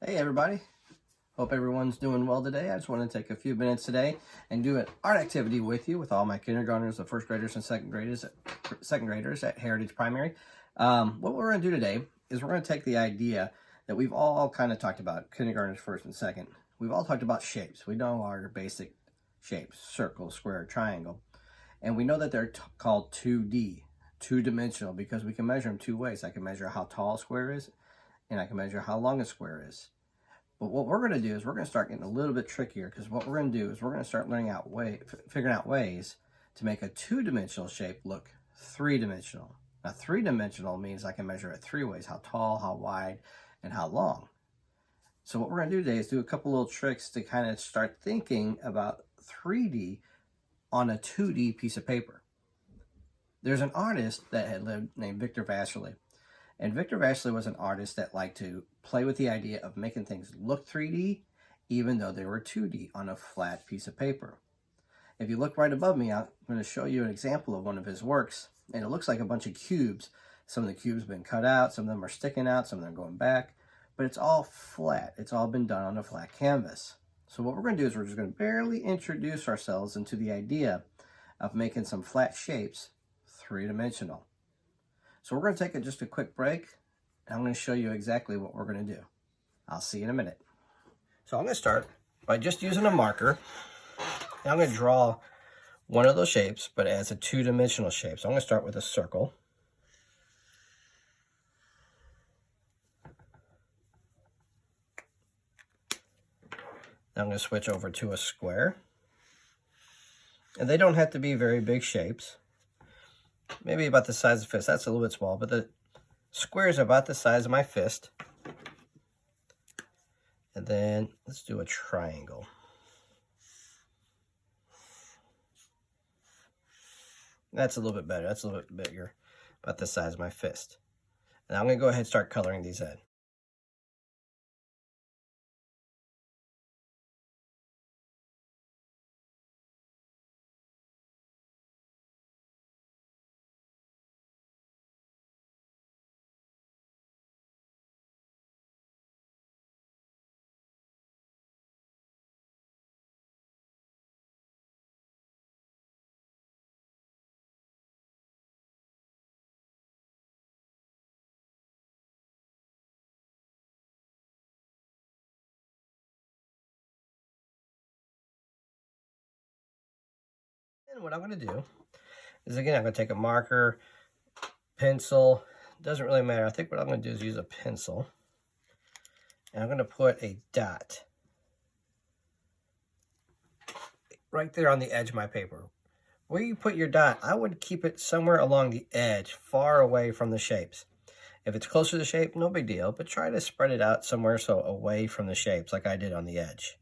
Hey everybody, hope everyone's doing well today. I just want to take a few minutes today and do an art activity with you with all my kindergartners, the first graders and second graders at Heritage Primary. What we're going to do today is we're going to take the idea that we've all kind of talked about, kindergartners first and second. We've all talked about shapes. We know our basic shapes, circle, square, triangle, and we know that they're called 2D, two-dimensional, because we can measure them two ways. I can measure how tall a square is, and I can measure how long a square is. But what we're going to do is we're going to start getting a little bit trickier, because what we're going to do is we're going to start figuring out ways to make a two-dimensional shape look three-dimensional. Now, three-dimensional means I can measure it three ways: how tall, how wide, and how long. So what we're going to do today is do a couple little tricks to kind of start thinking about 3D on a 2D piece of paper. There's an artist that had lived named Victor Vasarely. And Victor Vasarely was an artist that liked to play with the idea of making things look 3D, even though they were 2D on a flat piece of paper. If you look right above me, I'm going to show you an example of one of his works, and it looks like a bunch of cubes. Some of the cubes have been cut out, some of them are sticking out, some of them are going back, but it's all flat. It's all been done on a flat canvas. So what we're going to do is we're just going to barely introduce ourselves into the idea of making some flat shapes three-dimensional. So we're going to take just a quick break, and I'm going to show you exactly what we're going to do. I'll see you in a minute. So I'm going to start by just using a marker. And I'm going to draw one of those shapes, but as a two-dimensional shape. So I'm going to start with a circle. Then I'm going to switch over to a square. And they don't have to be very big shapes. Maybe about the size of a fist. That's a little bit small, but the square is about the size of my fist. And then let's do a triangle. That's a little bit better. That's a little bit bigger, about the size of my fist. And I'm going to go ahead and start coloring these in. And what I'm going to do is, again, I'm going to take a marker, pencil, doesn't really matter. I think what I'm going to do is use a pencil, and I'm going to put a dot right there on the edge of my paper. Where you put your dot, I would keep it somewhere along the edge, far away from the shapes. If it's closer to the shape, no big deal, but try to spread it out somewhere so away from the shapes, like I did on the edge.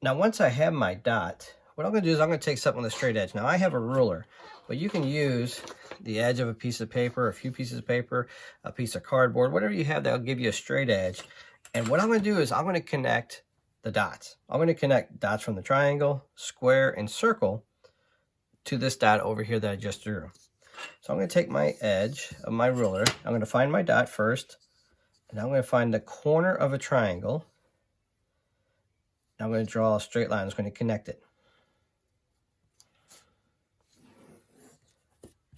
Now, once I have my dot, what I'm going to do is I'm going to take something with a straight edge. Now, I have a ruler, but you can use the edge of a piece of paper, a few pieces of paper, a piece of cardboard, whatever you have that will give you a straight edge. And what I'm going to do is I'm going to connect the dots. I'm going to connect dots from the triangle, square, and circle to this dot over here that I just drew. So I'm going to take my edge of my ruler. I'm going to find my dot first, and I'm going to find the corner of a triangle. I'm going to draw a straight line. I'm just going to connect it.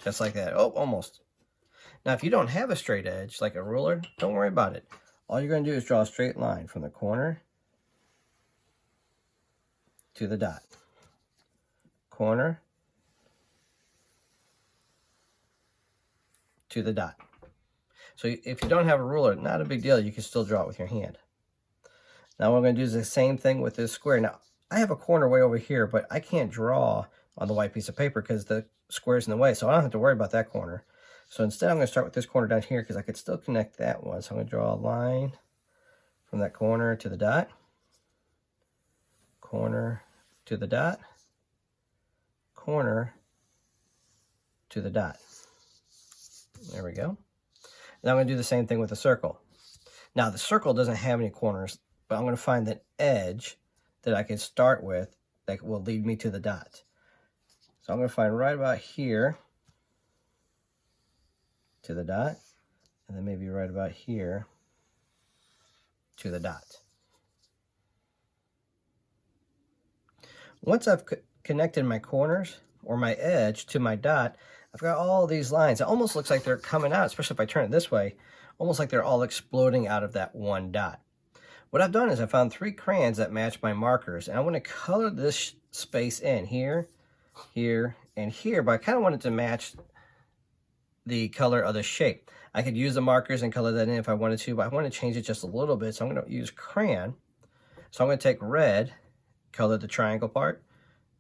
Just like that. Oh, almost. Now, if you don't have a straight edge, like a ruler, don't worry about it. All you're going to do is draw a straight line from the corner to the dot. Corner to the dot. So if you don't have a ruler, not a big deal. You can still draw it with your hand. Now what I'm going to do is the same thing with this square. Now, I have a corner way over here, but I can't draw on the white piece of paper because the square's in the way, so I don't have to worry about that corner. So instead, I'm going to start with this corner down here because I could still connect that one. So I'm going to draw a line from that corner to the dot, corner to the dot, corner to the dot. There we go. Now I'm going to do the same thing with the circle. Now, the circle doesn't have any corners, but I'm going to find an edge that I can start with that will lead me to the dot. So I'm going to find right about here to the dot, and then maybe right about here to the dot. Once I've connected my corners or my edge to my dot, I've got all these lines. It almost looks like they're coming out, especially if I turn it this way, almost like they're all exploding out of that one dot. What I've done is I found 3 crayons that match my markers, and I want to color this space in here, here, and here, but I kind of want it to match the color of the shape. I could use the markers and color that in if I wanted to, but I want to change it just a little bit, so I'm going to use crayon. So I'm going to take red, color the triangle part,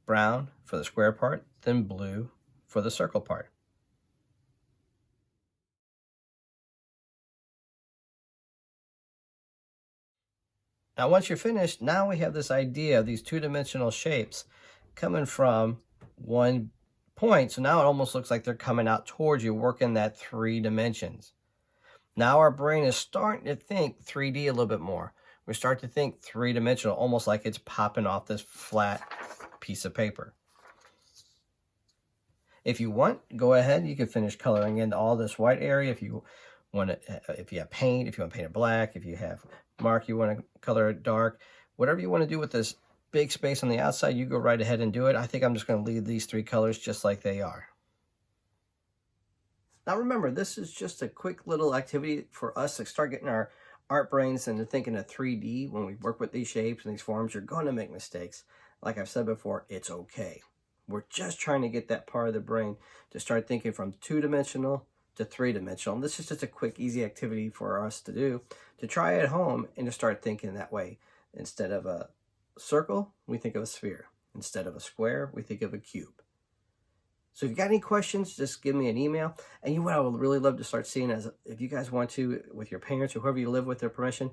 brown for the square part, then blue for the circle part. Now once you're finished, now we have this idea of these two-dimensional shapes coming from one point. So now it almost looks like they're coming out towards you, working that 3 dimensions. Now our brain is starting to think 3D a little bit more. We start to think 3-dimensional, almost like it's popping off this flat piece of paper. If you want, go ahead, you can finish coloring in all this white area. If you want to, if you have paint, if you want to paint it black, if you have mark, you want to color it dark, whatever you want to do with this big space on the outside, you go right ahead and do it. I think I'm just going to leave these 3 colors just like they are. Now remember, this is just a quick little activity for us to start getting our art brains into thinking of 3D. When we work with these shapes and these forms, you're going to make mistakes. Like I've said before, it's okay. We're just trying to get that part of the brain to start thinking from 2-dimensional to 3-dimensional. And this is just a quick, easy activity for us to do, to try at home and to start thinking that way. Instead of a circle, we think of a sphere. Instead of a square, we think of a cube. So if you got any questions, just give me an email. And what I would really love to start seeing is, if you guys want to, with your parents or whoever you live with, their permission,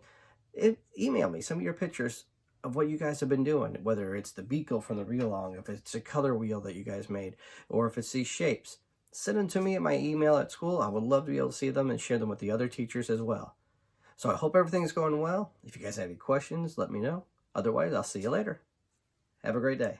email me some of your pictures of what you guys have been doing, whether it's the beagle from the read-along, if it's a color wheel that you guys made, or if it's these shapes. Send them to me at my email at school. I would love to be able to see them and share them with the other teachers as well. So I hope everything's going well. If you guys have any questions, let me know. Otherwise, I'll see you later. Have a great day.